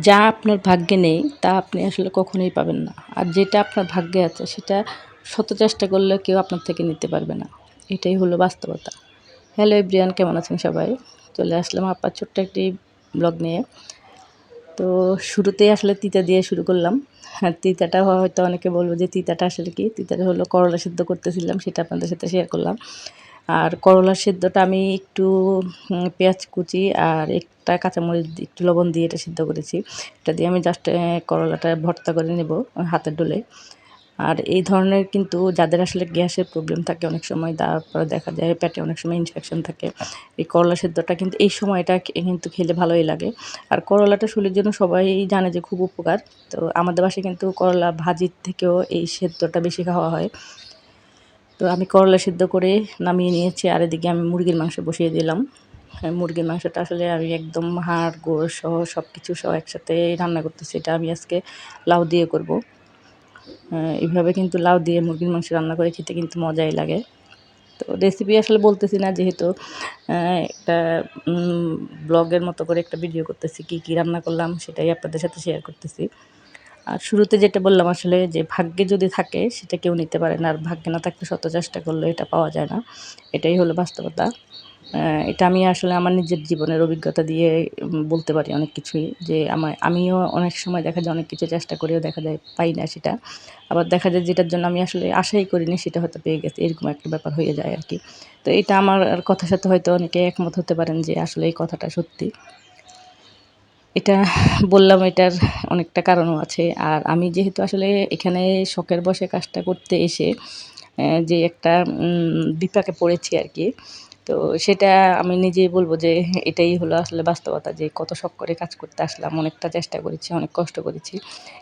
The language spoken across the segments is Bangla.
যা আপনার ভাগ্যে নেই তা আপনি আসলে কখনোই পাবেন না। আর যেটা আপনার ভাগ্যে আছে সেটা শত চেষ্টা করলে কেউ আপনার থেকে নিতে পারবে না। এটাই হলো বাস্তবতা। হ্যালো এভরিওয়ান, কেমন আছেন সবাই? চলে আসলাম আপার ছোট্ট একটি ব্লগ নিয়ে। তো শুরুতেই আসলে তিতা দিয়ে শুরু করলাম। হ্যাঁ, তিতাটা হয়তো অনেকে বলবে যে তিতাটা আসলে কি? তিতাটা হলো করলা সিদ্ধ করতেছিলাম, সেটা আপনাদের সাথে শেয়ার করলাম। আর করলা সিদ্ধটা আমি একটু পেঁয়াজ কুচি আর একটা কাঁচামরিচ একটু লবণ দিয়ে এটা সিদ্ধ করেছি। এটা দিয়ে আমি জাস্ট করলাটা ভর্তা করে নেব হাতের ডোলে। আর এই ধরনের কিন্তু যাদের আসলে গ্যাসের প্রবলেম থাকে অনেক সময়, তারপরে দেখা যায় পেটে অনেক সময় ইনফেকশন থাকে, এই করলা সেদ্ধটা কিন্তু এই সময়টা কিন্তু খেলে ভালোই লাগে। আর করলাটা শরীরের জন্য সবাই জানে যে খুব উপকার। তো আমাদের বাসায় কিন্তু করলা ভাজির থেকেও এই সেদ্ধটা বেশি খাওয়া হয়। তো আমি করলা সিদ্ধ করে নামিয়ে নিয়েছি, আর এদিকে আমি মুরগির মাংস বসিয়ে দিলাম। হ্যাঁ, মুরগির মাংসটা আসলে আমি একদম হাড় গোড় সহ সব কিছু সহ একসাথে রান্না করতেছি। এটা আমি আজকে লাউ দিয়ে করব। এইভাবে কিন্তু লাউ দিয়ে মুরগির মাংস রান্না করে খেতে কিন্তু মজাই লাগে। তো রেসিপি আসলে বলতেছি না, যেহেতু একটা ব্লগের মতো করে একটা ভিডিও করতেছি, কী কী রান্না করলাম সেটাই আপনাদের সাথে শেয়ার করতেছি। আর শুরুতে যেটা বললাম আসলে, যে ভাগ্যে যদি থাকে সেটা কেউ নিতে পারে না, আর ভাগ্যে না থাকলে শত চেষ্টা করলে এটা পাওয়া যায় না। এটাই হলো বাস্তবতা। এটা আমি আসলে আমার নিজের জীবনের অভিজ্ঞতা দিয়ে বলতে পারি অনেক কিছুই, যে আমিও অনেক সময় দেখা যায় অনেক কিছু চেষ্টা করেও দেখা যায় পাই না সেটা। আবার দেখা যায় যেটার জন্য আমি আসলে আশাই করিনি সেটা হয়তো পেয়ে গেছি, এরকম একটা ব্যাপার হয়ে যায় আর কি। তো এটা আমার কথার সাথে হয়তো অনেকে একমত হতে পারেন যে আসলে এই কথাটা সত্যি। এটা বললাম, এটার অনেকটা কারণও আছে। আর আমি যেহেতু আসলে এখানে শখের বশে কাজটা করতে এসে যে একটা বিপাকে পড়েছি আরকি। তো সেটা আমি নিজেই বলব যে এটাই হলো আসলে বাস্তবতা, যে কত শখ করে কাজ করতে আসলাম। অনেকটা চেষ্টা করেছি, অনেক কষ্ট করেছি।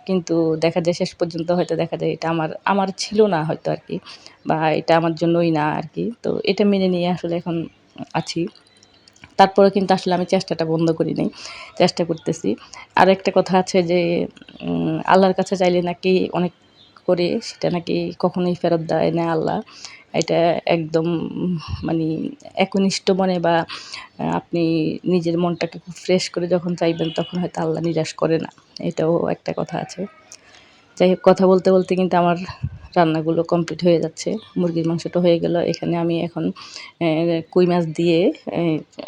কিন্তু দেখা যায় শেষ পর্যন্ত হয়তো দেখা যায় এটা আমার ছিল না হয়তো আরকি, বা এটা আমার জন্যই না আরকি। তো এটা মেনে নিয়ে আসলে এখন আছি। তারপরেও কিন্তু আসলে আমি চেষ্টাটা বন্ধ করি নাই। চেষ্টা করতেছি। আরো একটা কথা আছে যে আল্লাহর কাছে চাইলে নাকি অনেক করে সেটা নাকি কখনোই ফেরত দেয় না আল্লাহ। এটা একদম মানি একনিষ্ঠ মনে, বা আপনি নিজের মনটাকে খুব ফ্রেশ করে যখন চাইবেন তখন হয়তো আল্লাহ নিরাশ করে না। এটাও একটা কথা আছে। যাই হোক, কথা বলতে, বলতে কিন্তু আমার রান্নাগুলো কমপ্লিট হয়ে যাচ্ছে। মুরগির মাংসটা হয়ে গেল। এখানে আমি এখন কই মাছ দিয়ে এ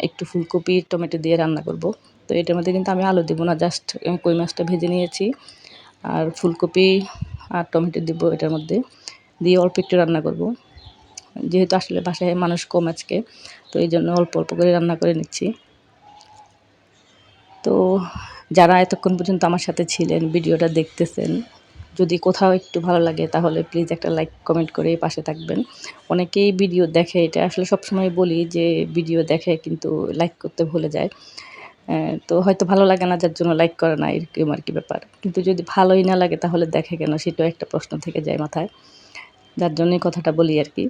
একটু ফুলকপি, টমেটো দিয়ে রান্না করব। তো এটার মধ্যে কিন্তু আমি আলু দিব না। জাস্ট কই মাছটা ভেজে নিয়েছি। আর ফুলকপি আর টমেটো দিব এটার মধ্যে। দিয়ে অল্প একটু রান্না করব। যেহেতু আসলে বাসায় মানুষ কম আজকে, তো এইজন্য অল্প, অল্প করে রান্না করে নিচ্ছি। তো যারা এতক্ষণ পর্যন্ত আমার সাথে ছিলেন, ভিডিওটা দেখতেছেন, যদি কোথাও একটু ভালো লাগে তাহলে প্লিজ একটা লাইক কমেন্ট করে পাশে থাকবেন। অনেকেই ভিডিও দেখে, এটা আসলে সবসময় বলি যে ভিডিও দেখে কিন্তু লাইক করতে ভুলে যায়। তো হয়তো ভালো লাগে না যার জন্য লাইক করে না, এরকম আরকি ব্যাপার। কিন্তু যদি ভালোই না লাগে তাহলে দেখে কেন, সেটাও একটা প্রশ্ন থেকে যায় মাথায়। যার জন্যই কথাটা বলি আরকি।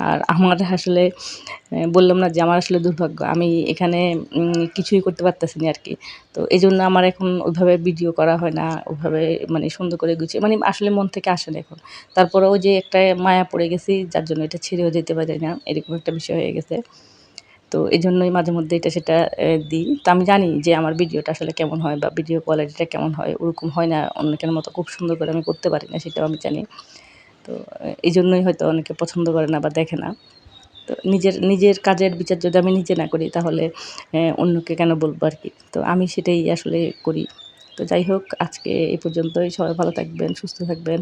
আর আমার আসলে বললাম না যে আমার আসলে দুর্ভাগ্য। আমি এখানে কিছুই করতে পারতেছি না আরকি। তো এজন্য আমার এখন ওইভাবে ভিডিও করা হয় না। ওভাবে মানে সুন্দর করে গুছিয়ে মানে আসলে মন থেকে আসে না এখন। তারপরেও ওই যে একটা মায়া পড়ে গেছি, যার জন্য এটা ছেড়েও যেতে পারি না। এরকম একটা বিষয় হয়ে গেছে। তো এজন্যই মাঝে মধ্যে এটা সেটা দিই। তো আমি জানি যে আমার ভিডিওটা আসলে কেমন হয়, বা ভিডিও কোয়ালিটিটা কেমন হয়। ওরকম হয় না, অনেকের মতো খুব সুন্দর করে আমি করতে পারি না, সেটাও আমি জানি। তো এজন্যই হয়তো অনেকে পছন্দ করে না বা দেখে না। তো নিজের কাজের বিচার যদি আমি নিজে না করি তাহলে অন্যকে কেন বলবো আরকি। তো আমি সেটাই আসলে করি। তো যাই হোক, আজকে এই পর্যন্তই। সবাই ভালো থাকবেন, সুস্থ থাকবেন।